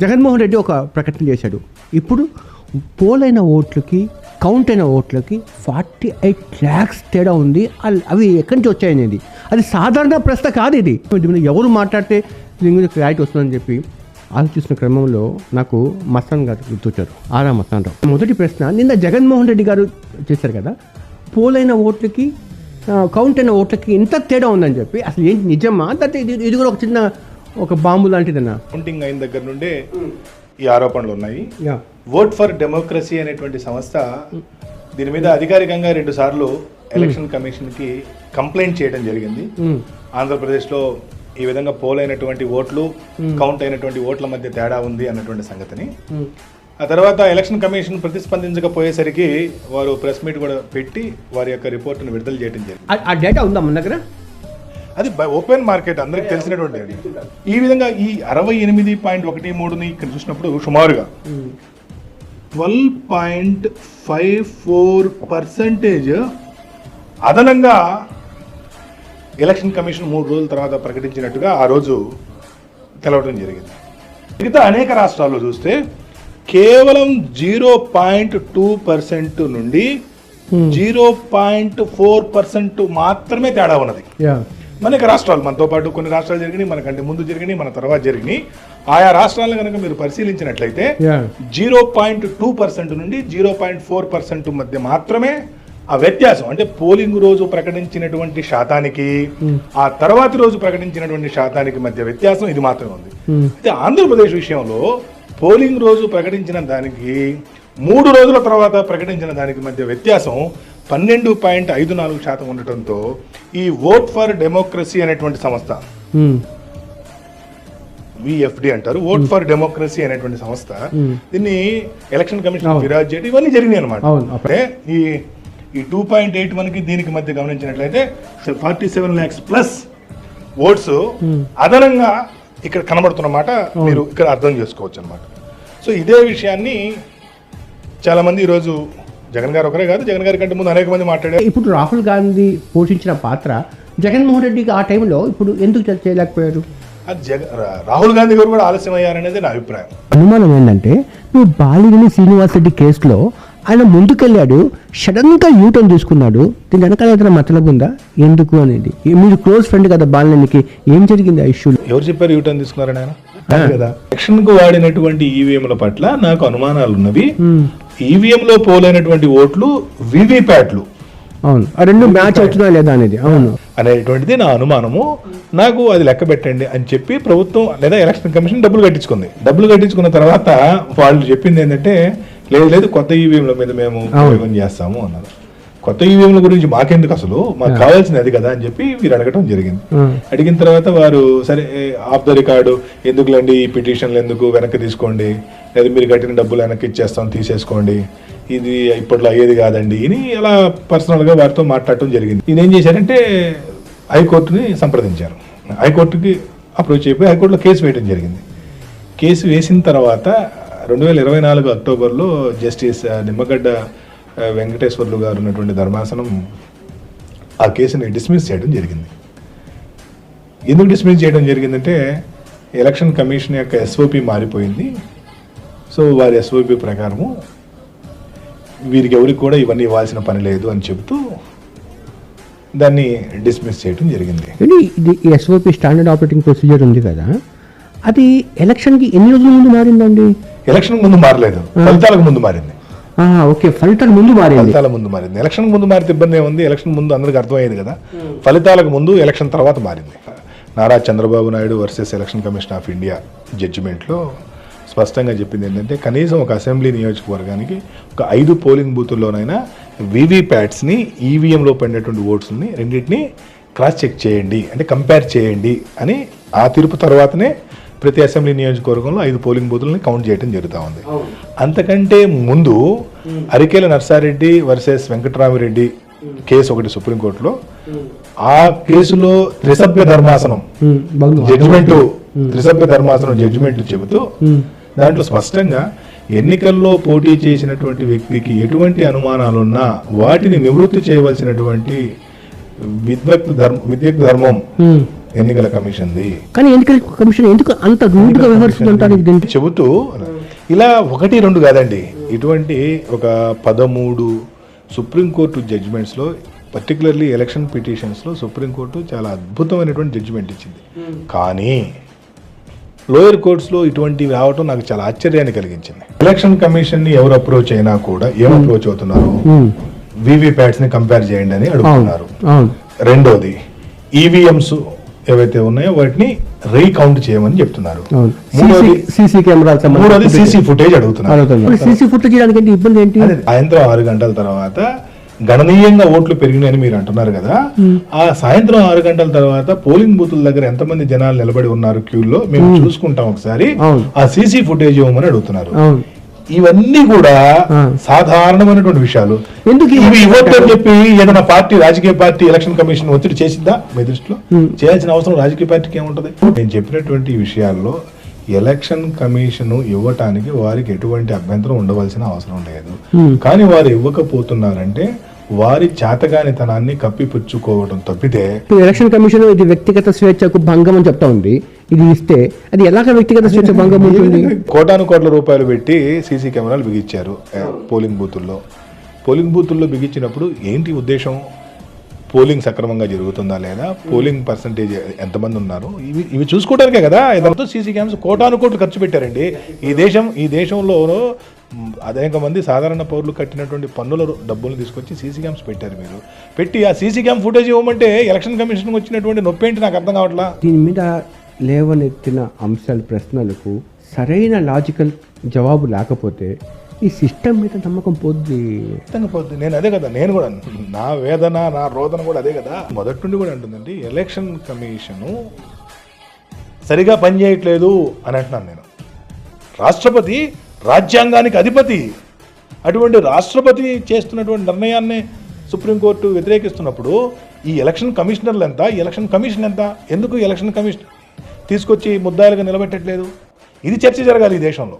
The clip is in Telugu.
జగన్మోహన్ రెడ్డి ఒక ప్రకటన చేశాడు. ఇప్పుడు పోలైన ఓట్లకి కౌంట్ అయిన ఓట్లకి 48 lakhs తేడా ఉంది. అవి ఎక్కడి నుంచి వచ్చాయనేది అది సాధారణ ప్రశ్న కాదు. ఇది ఎవరు మాట్లాడితే దీని మీద క్లారిటీ వస్తుందని చెప్పి ఆలోచిస్తున్న క్రమంలో నాకు మస్తాన్ గారు గుర్తొచ్చారు. ఆరా మస్తాన్ రావు. మొదటి ప్రశ్న, నిన్న జగన్మోహన్ రెడ్డి గారు చేశారు కదా, పోలైన ఓట్లకి కౌంట్ అయిన ఓట్లకి ఇంత తేడా ఉందని చెప్పి, అసలు ఏంటి నిజమా? అంటే ఇది కూడా ఒక చిన్న ఒక బాంబు లాంటిదన్నా? కౌంటింగ్ అయిన దగ్గర నుండే ఈ ఆరోపణలు ఉన్నాయి. ఓట్ ఫర్ డెమోక్రసీ అనేటువంటి సంస్థ దీని మీద అధికారికంగా 2 సార్లు ఎలక్షన్ కమిషన్ కి కంప్లైంట్ చేయడం జరిగింది. ఆంధ్రప్రదేశ్లో ఈ విధంగా పోల్ అయినటువంటి ఓట్లు కౌంట్ అయినటువంటి ఓట్ల మధ్య తేడా ఉంది అన్నటువంటి సంగతిని. ఆ తర్వాత ఎలక్షన్ కమిషన్ ప్రతిస్పందించకపోయేసరికి వారు ప్రెస్ మీట్ కూడా పెట్టి వారి యొక్క రిపోర్ట్ను విడుదల చేయడం జరిగింది. ఆ డేటా ఉందా మన దగ్గర? అది ఓపెన్ మార్కెట్, అందరికి తెలిసినటువంటి. ఈ విధంగా ఈ 68.13ని ఇక్కడ చూసినప్పుడు సుమారుగా 12.54% అదనంగా ఎలక్షన్ కమిషన్ 3 రోజుల తర్వాత ప్రకటించినట్టుగా ఆ రోజు తెలవడం జరిగింది. మిగతా అనేక రాష్ట్రాల్లో చూస్తే కేవలం 0.2% నుండి 0.4% మాత్రమే తేడా ఉన్నది. అనేక రాష్ట్రాలు, మనతో పాటు కొన్ని రాష్ట్రాలు జరిగినాయి, మనకంటే ముందు జరిగినాయి, మన తర్వాత జరిగినాయి. ఆయా రాష్ట్రాలను కనుక మీరు పరిశీలించినట్లయితే 0.2% నుండి 0.4% మధ్య మాత్రమే ఆ వ్యత్యాసం. అంటే పోలింగ్ రోజు ప్రకటించినటువంటి శాతానికి ఆ తర్వాతి రోజు ప్రకటించినటువంటి శాతానికి మధ్య వ్యత్యాసం ఇది మాత్రమే ఉంది. అయితే ఆంధ్రప్రదేశ్ విషయంలో పోలింగ్ రోజు ప్రకటించిన దానికి 3 రోజుల తర్వాత ప్రకటించిన దానికి మధ్య వ్యత్యాసం 12.54% ఉండటంతో ఈ ఓట్ ఫర్ డెమోక్రసీ అనేటువంటి సంస్థ, విఎఫ్డి అంటారు, ఓట్ ఫర్ డెమోక్రసీ అనేటువంటి సంస్థ, దీన్ని ఎలక్షన్ కమిషన్ ఫిర్యాదు చేయడం ఇవన్నీ జరిగినాయి అనమాట. అంటే ఈ 2.81కి దీనికి మధ్య గమనించినట్లయితే 47 lakhs ప్లస్ ఓట్స్ అదనంగా ఇక్కడ కనబడుతున్నమాట మీరు ఇక్కడ అర్థం చేసుకోవచ్చు అనమాట. సో ఇదే విషయాన్ని చాలా మంది ఈరోజు జగన్ గారు ఒకరే కాదు, జగన్ గారి కంటే ముందు అనేక మంది మాట్లాడారు. ఇప్పుడు రాహుల్ గాంధీ పోషించిన పాత్ర జగన్మోహన్ రెడ్డికి ఆ టైంలో ఇప్పుడు ఎందుకు చేయలేకపోయారు? అది రాహుల్ గాంధీ గారు కూడా ఆలస్యం అయ్యారనేది నా అభిప్రాయం. అనుమానం ఏంటంటే, నువ్వు బాలినేని శ్రీనివాస్ రెడ్డి కేసులో ఆయన ముందుకెళ్ళాడు, సడన్గా యూటర్న్ తీసుకున్నాడు. దీని వెనకాల ఏదైనా మతలబు ఉందా, ఎందుకు అనేది? మీరు క్లోజ్ ఫ్రెండ్ కదా బాలినేనికి, ఏం జరిగింది ఆ ఇష్యూలో? ఎవరు చెప్పారు యూటర్న్ తీసుకున్నారని? ఆయన కదా ఎలక్షన్ కు వాడినటువంటి ఈవీఎంల పట్ల నాకు అనుమానాలు ఉన్నవి. ఈవీఎం లో పోలైనటువంటి ఓట్లు వివిప్యాట్లు, అవును, ఆ రెండు మ్యాచ్ అవుతుందా లేదా అనేది, అవును అనేటువంటిది నా అనుమానము. నాకు అది లెక్క పెట్టండి అని చెప్పి ప్రభుత్వం లేదా ఎలక్షన్ కమిషన్ డబ్బులు కట్టించుకున్న తర్వాత వాళ్ళు చెప్పింది ఏంటంటే, లేదు కొత్త ఈవీఎంల మీద మేము ప్రయోగం చేస్తాము అన్నారు. కొత్త ఈవీఎంల గురించి మాకెందుకు, అసలు మాకు కావాల్సింది అది కదా అని చెప్పి వీరు అడగటం జరిగింది. అడిగిన తర్వాత వారు సరే ఆఫ్ ద రికార్డు ఎందుకులేండి, ఈ పిటిషన్లు ఎందుకు, వెనక్కి తీసుకోండి, లేదా మీరు కట్టిన డబ్బులు వెనక్కి ఇచ్చేస్తాం తీసేసుకోండి, ఇది ఇప్పట్లో అయ్యేది కాదండి అని అలా పర్సనల్గా వారితో మాట్లాడటం జరిగింది. ఈయన ఏం చేశారంటే హైకోర్టుని సంప్రదించారు. హైకోర్టుకి అప్రోచ్ అయిపోయి హైకోర్టులో కేసు వేయడం జరిగింది. కేసు వేసిన తర్వాత 2024 అక్టోబర్లో జస్టిస్ నిమ్మగడ్డ వెంకటేశ్వర్లు గారు ఉన్నటువంటి ధర్మాసనం ఆ కేసుని డిస్మిస్ చేయడం జరిగింది. ఎందుకు డిస్మిస్ చేయడం జరిగిందంటే, ఎలక్షన్ కమిషన్ యొక్క ఎస్ఓపి మారిపోయింది. సో వారి ఎస్ఓపి ప్రకారము వీరికి ఎవరికి కూడా ఇవన్నీ ఇవ్వాల్సిన పని లేదు అని చెబుతూ దాన్ని డిస్మిస్ చేయడం జరిగింది. ఇది ఎస్ఓపి స్టాండర్డ్ ఆపరేటింగ్ ప్రొసీజర్ ఉంది కదా, అది ఎలక్షన్కి ఎన్ని రోజుల ముందు మారిందండి? ఎలక్షన్ ముందు మారలేదు, ఫలితాలకు ముందు మారింది. ఓకే, ఫలితాల ముందు మారింది. ఎలక్షన్ ముందు మారితే ఇబ్బంది ఏముంది? ఎలక్షన్ ముందు అందరికి అర్థమయ్యేది కదా. ఫలితాలకు ముందు, ఎలక్షన్ తర్వాత మారింది. Nara Chandrababu Naidu versus election commission of India జడ్జిమెంట్లో స్పష్టంగా చెప్పింది ఏంటంటే, కనీసం ఒక అసెంబ్లీ నియోజకవర్గానికి ఒక 5 పోలింగ్ బూతుల్లోనైనా వీవీప్యాట్స్ని, ఈవీఎంలో పడినటువంటి ఓట్స్ని రెండింటినీ క్రాస్ చెక్ చేయండి, అంటే కంపేర్ చేయండి అని ఆ తీర్పు తర్వాతనే ప్రతి అసెంబ్లీ నియోజకవర్గంలో 5 పోలింగ్ బూతులని కౌంట్ చేయడం జరుగుతూ ఉంది. అంతకంటే ముందు అరికేల నర్సారెడ్డి వర్సెస్ వెంకటరామిరెడ్డి కేసు ఒకటి సుప్రీంకోర్టులో, ఆ కేసులో త్రిసభ్య ధర్మాసనం జడ్జిమెంట్ చెబుతూ దాంట్లో స్పష్టంగా ఎన్నికల్లో పోటీ చేసినటువంటి వ్యక్తికి ఎటువంటి అనుమానాలున్నా వాటిని నివృత్తి చేయవలసినటువంటి విద్యుత్ ధర్మం ఎన్నికల కమిషన్ది. కానీ ఎన్నికల కమిషన్ ఎందుకు అంత రూడ్గా వ్యవహరిస్తుందంటారు దీనికి చెబుతూ ఇలా 1-2 కాదండి, ఇటువంటి ఒక 13 సుప్రీంకోర్టు జడ్జిమెంట్స్లో, పర్టికులర్లీ ఎలక్షన్ పిటిషన్స్లో సుప్రీంకోర్టు చాలా అద్భుతమైనటువంటి జడ్జిమెంట్ ఇచ్చింది. కానీ లోయర్ కోర్ట్స్లో ఇటువంటివి రావటం నాకు చాలా ఆశ్చర్యాన్ని కలిగించింది. ఎలక్షన్ కమిషన్ని ఎవరు అప్రోచ్ అయినా కూడా ఏం అప్రోచ్ అవుతున్నారు, వీవీప్యాట్స్ ని కంపేర్ చేయండి అని అడుగుతున్నారు. రెండోది ఈవీఎంస్ ఏవైతే ఉన్నాయో వాటిని రీకౌంట్ చేయమని చెప్తున్నారు. మూడోది సీసీ ఫుటేజ్ అడుగుతున్నారు. సీసీ ఫుటేజ్ చేయడానికి ఇబ్బంది ఏంటి? సాయంత్రం 6 గంటల తర్వాత గణనీయంగా ఓట్లు పెరిగినాయని మీరు అంటున్నారు కదా, ఆ సాయంత్రం 6 గంటల తర్వాత పోలింగ్ బూతుల దగ్గర ఎంతమంది జనాలు నిలబడి ఉన్నారు క్యూల్లో మేము చూసుకుంటాం ఒకసారి, ఆ సీసీ ఫుటేజ్ ఇవ్వమని అడుగుతున్నారు. ఇవన్నీ కూడా సాధారణమైనటువంటి విషయాలు. ఎందుకు ఇవి ఇవ్వద్దని చెప్పి ఏదైనా పార్టీ, రాజకీయ పార్టీ ఎలక్షన్ కమిషన్ ఒత్తిడి చేసిందా మీ దృష్టిలో? చేయాల్సిన అవసరం రాజకీయ పార్టీకి ఏముంటది? నేను చెప్పినటువంటి విషయాల్లో ఎలక్షన్ కమిషన్ ఇవ్వటానికి వారికి ఎటువంటి అభ్యంతరం ఉండవలసిన అవసరం లేదు. కానీ వారు ఇవ్వకపోతున్నారంటే వారి చేతగానితనాన్ని కప్పిపుచ్చుకోవడం తప్పితే. ఎలక్షన్ కమిషన్ ఇది వ్యక్తిగత స్వేచ్ఛకు భంగం అని చెప్తా ఉంది, ఇది ఇస్తే అది ఎలాగ వ్యక్తిగత స్వేచ్ఛ భంగం ఉంటుంది? కోటాను రూపాయలు పెట్టి సీసీ కెమెరాలు బిగించారు పోలింగ్ బూతుల్లో బిగించినప్పుడు ఏంటి ఉద్దేశం? పోలింగ్ సక్రమంగా జరుగుతుందా లేదా, పోలింగ్ పర్సంటేజ్ ఎంతమంది ఉన్నారు, ఇవి చూసుకోవడానికే కదా. ఇదంతా సీసీ కెమెరాస్ కోట్లు ఖర్చు పెట్టారండి. ఈ దేశంలో అనేక మంది సాధారణ పౌరులు కట్టినటువంటి పన్నుల డబ్బులు తీసుకొచ్చి సీసీ క్యామ్స్ పెట్టారు. మీరు పెట్టి ఆ సీసీ క్యామ్ ఫుటేజ్ ఇవ్వమంటే ఎలక్షన్ కమిషన్కి వచ్చినటువంటి నొప్పి ఏంటి నాకు అర్థం కావట్లా. దీని మీద లేవనెత్తిన అంశాల ప్రశ్నలకు సరైన లాజికల్ జవాబు లేకపోతే ఈ సిస్టమ్ మీద నమ్మకం పోద్ది. నేను అదే కదా, నేను కూడా నా వేదన, నా రోదన కూడా అదే కదా. మొదటి నుండి కూడా అంటుందండి, ఎలక్షన్ కమిషను సరిగా పనిచేయట్లేదు అని అంటున్నాను నేను. రాష్ట్రపతి రాజ్యాంగానికి అధిపతి, అటువంటి రాష్ట్రపతి చేస్తున్నటువంటి నిర్ణయాన్ని సుప్రీంకోర్టు వ్యతిరేకిస్తున్నప్పుడు ఈ ఎలక్షన్ కమిషనర్లు ఎంత, ఎలక్షన్ కమిషన్ ఎంత, ఎందుకు ఎలక్షన్ కమిషన్ తీసుకొచ్చి ముద్దాయిలుగా నిలబెట్టట్లేదు? ఇది చర్చ జరగాలి ఈ దేశంలో.